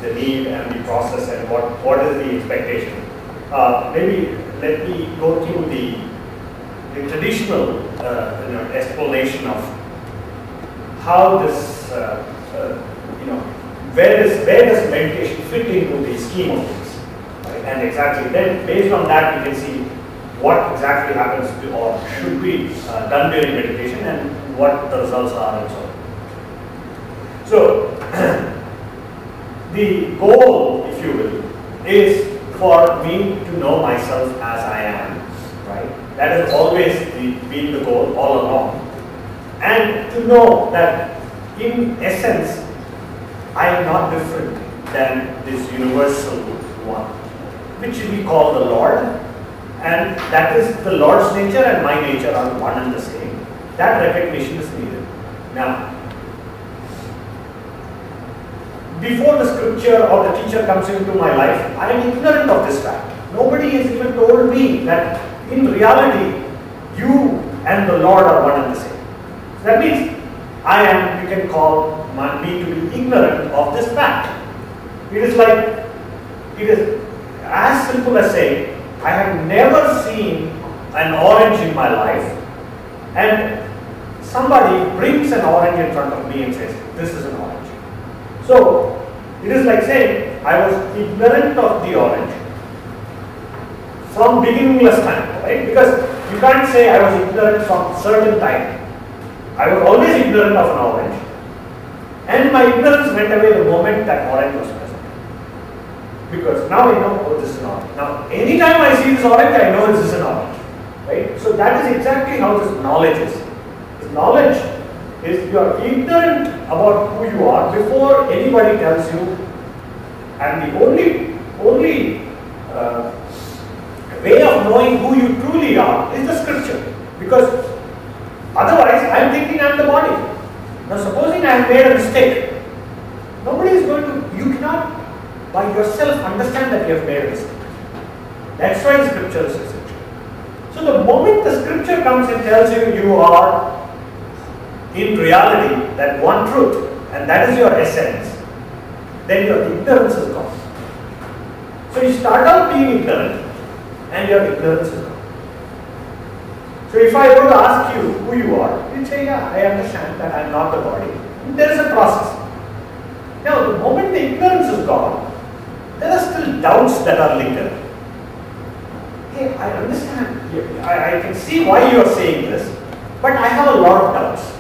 the need and the process and what is the expectation. Maybe let me go through the traditional explanation of how this, where does meditation fit into the scheme of things, right? And exactly then, based on that, you can see what exactly happens to or should be done during meditation and what the results are and so on. So, the goal, if you will, is for me to know myself as I am, right? That has always been the goal all along. And to know that in essence, I am not different than this universal one, which we call the Lord. And that is the Lord's nature and my nature are one and the same. That recognition is needed. Now, before the scripture or the teacher comes into my life, I am ignorant of this fact. Nobody has even told me that in reality, you and the Lord are one and the same. So that means I am, you can call me to be ignorant of this fact. It is as simple as saying, I have never seen an orange in my life, and somebody brings an orange in front of me and says, this is an orange. So, it is like saying, I was ignorant of the orange from beginningless time, right? Because you can't say I was ignorant from certain time. I was always ignorant of an orange, and my ignorance went away the moment that orange was present. Because now I know, oh, this is an orange. Now, anytime I see this orange, I know this is an orange, right? So that is exactly how this knowledge is. This knowledge is you are ignorant about who you are before anybody tells you, and the only way of knowing who you truly are is the scripture. Because otherwise, I am thinking I am the body. Now, supposing I have made a mistake, nobody is going to, you cannot by yourself understand that you have made a mistake. That's why the scripture is essential. So the moment the scripture comes and tells you you are in reality that one truth and that is your essence, then your ignorance is gone. So you start out being ignorant and your ignorance is gone. So if I were to ask you who you are, you'd say, yeah, I understand that I am not the body. And there is a process. Now the moment the ignorance is gone, there are still doubts that are lingered. Hey, I understand, I can see why you are saying this, but I have a lot of doubts.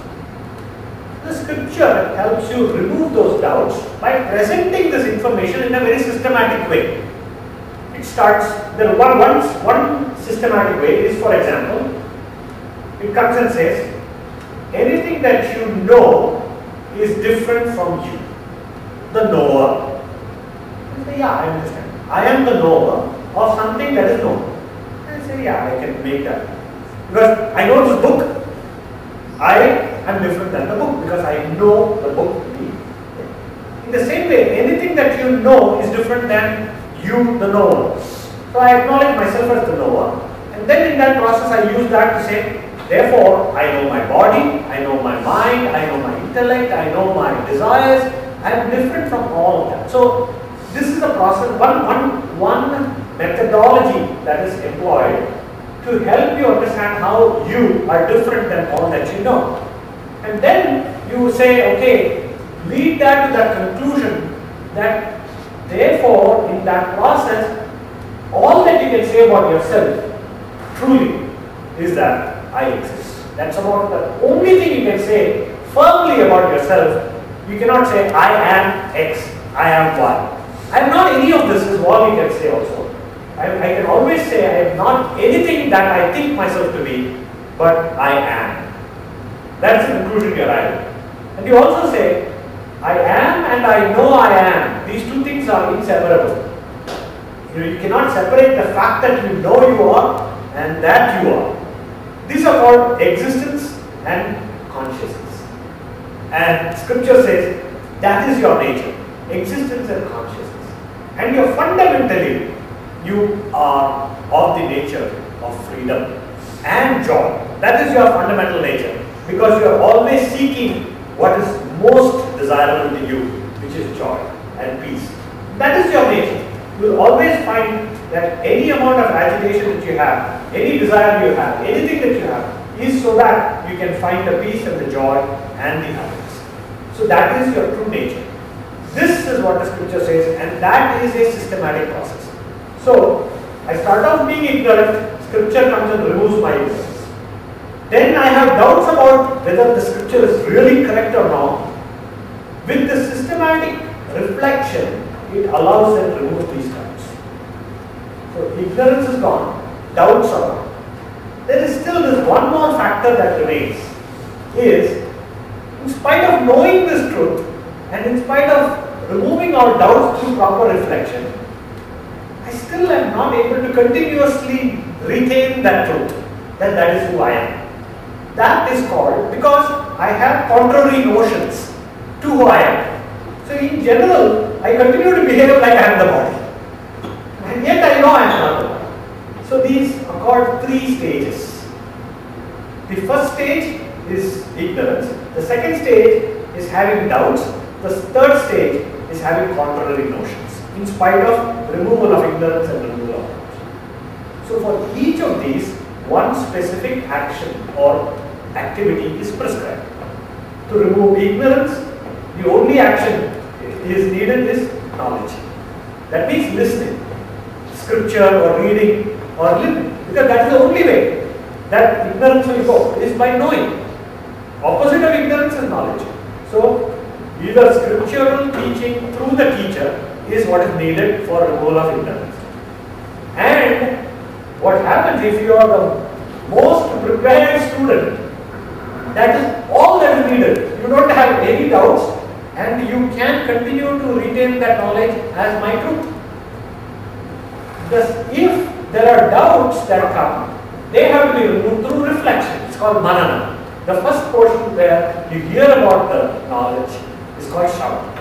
The scripture helps you remove those doubts by presenting this information in a very systematic way. It starts, one systematic way is, for example, it comes and says, anything that you know is different from you, the knower. I say, yeah, I understand. I am the knower of something that is known. I say, yeah, I can make that. Because I know this book, I am different than the book because I know the book to be. In the same way, anything that you know is different than you, the knower. So I acknowledge myself as the knower, and then in that process I use that to say, therefore, I know my body, I know my mind, I know my intellect, I know my desires. I am different from all of that. So this is the process, one methodology that is employed to help you understand how you are different than all that you know. And then you say, okay, lead that to that conclusion that therefore in that process, all that you can say about yourself truly is that I exist. That's about the only thing you can say firmly about yourself. You cannot say I am X, I am Y. I am not any of this is all you can say also. I can always say I am not anything that I think myself to be, but I am. That's the conclusion you arrive at. And you also say, I am and I know I am. These two things are inseparable. You cannot separate the fact that you know you are and that you are. These are called existence and consciousness. And scripture says that is your nature, existence and consciousness. And you're fundamentally, you are of the nature of freedom and joy. That is your fundamental nature, because you are always seeking what is most desirable to you, which is joy and peace. That is your nature. You will always find that any amount of agitation that you have, any desire you have, anything that you have, is so that you can find the peace and the joy and the happiness. So that is your true nature. This is what the scripture says, and that is a systematic process. So I start off being ignorant, scripture comes and removes my ignorance. Then I have doubts about whether the scripture is really correct or not. With the systematic reflection, it allows and removes these doubts. So ignorance is gone, doubts are gone. There is still this one more factor that remains, is in spite of knowing this truth and in spite of removing our doubts through proper reflection, I still am not able to continuously retain that truth, that that is who I am. That is called, because I have contrary notions to who I am. So in general, I continue to behave like I am the body. And yet I know I am not the body. So these are called three stages. The first stage is ignorance. The second stage is having doubts. The third stage is having contrary notions, in spite of removal of ignorance and removal of doubts. So for each of these, one specific action or activity is prescribed. To remove ignorance, the only action is needed is knowledge. That means listening, scripture or reading or living, because that is the only way that ignorance will go, is by knowing. Opposite of ignorance is knowledge. So either scriptural teaching through the teacher is what is needed for removal of ignorance. And what happens if you are the most prepared student, that is all that is needed. You don't have any doubts and you can continue to retain that knowledge as my truth. Thus, if there are doubts that come, they have to be removed through reflection. It's called manana. The first portion where you hear about the knowledge is called shravana.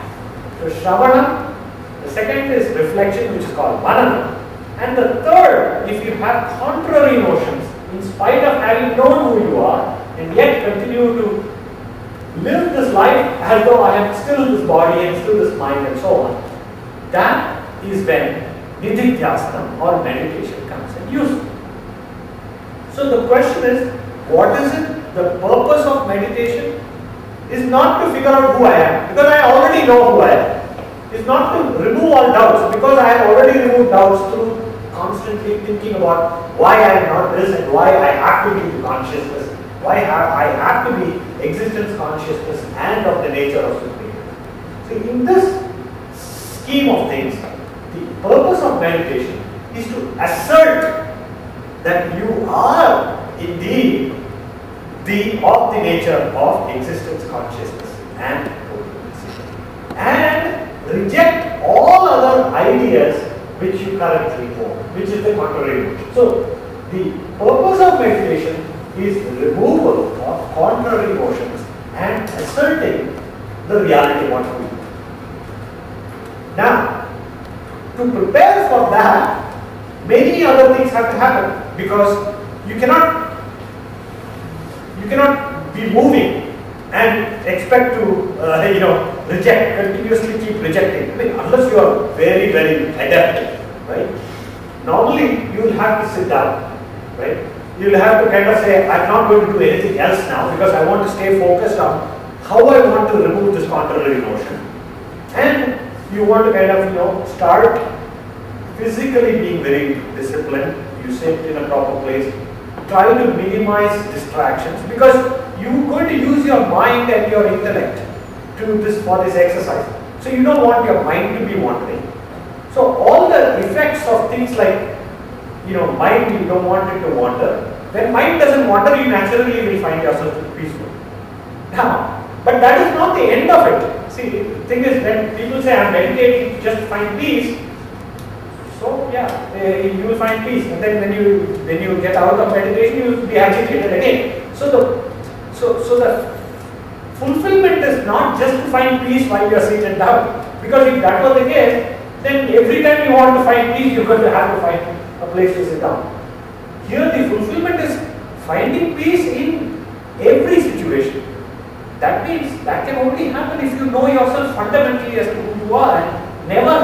So shravana, the second is reflection, which is called manana. And the third, if you have contrary notions, in spite of having known who you are, and yet continue to live this life as though I am still this body and still this mind and so on, that is when nididhyasana or meditation comes in use. So the question is, what is it? The purpose of meditation is not to figure out who I am, because I already know who I am. It's not to remove all doubts, because I have already removed doubts through constantly thinking about why I am not this and why I have to be consciousness, why I have to be existence consciousness and of the nature of supreme. So in this scheme of things, the purpose of meditation is to assert that you are indeed of the nature of existence consciousness and potency, and reject all other ideas which you currently hold, which is the contrary. So the purpose of meditation is removal of contrary notions and asserting the reality what we do. Now, to prepare for that, many other things have to happen, because you cannot be moving and expect to reject, continuously keep rejecting. I mean, unless you are very, very adept, right? Normally you will have to sit down, right? You will have to kind of say, I'm not going to do anything else now, because I want to stay focused on how I want to remove this contrary notion. And you want to kind of start physically being very disciplined. You sit in a proper place, try to minimize distractions, because you're going to use your mind and your intellect for this exercise. So you don't want your mind to be wandering. So all the effects of things like mind, you don't want it to wander. When mind doesn't wander, you naturally will find yourself peaceful. Now, but that is not the end of it. See, the thing is, when people say I'm meditating just to find peace, so yeah, you will find peace, and then when you get out of meditation, you will be agitated again. So the fulfillment is not just to find peace while you are seated down, because if that was the case, then every time you want to find peace, you're going to have to find a place to sit down. Here the fulfillment is finding peace in every situation. That means that can only happen if you know yourself fundamentally as to who you are and never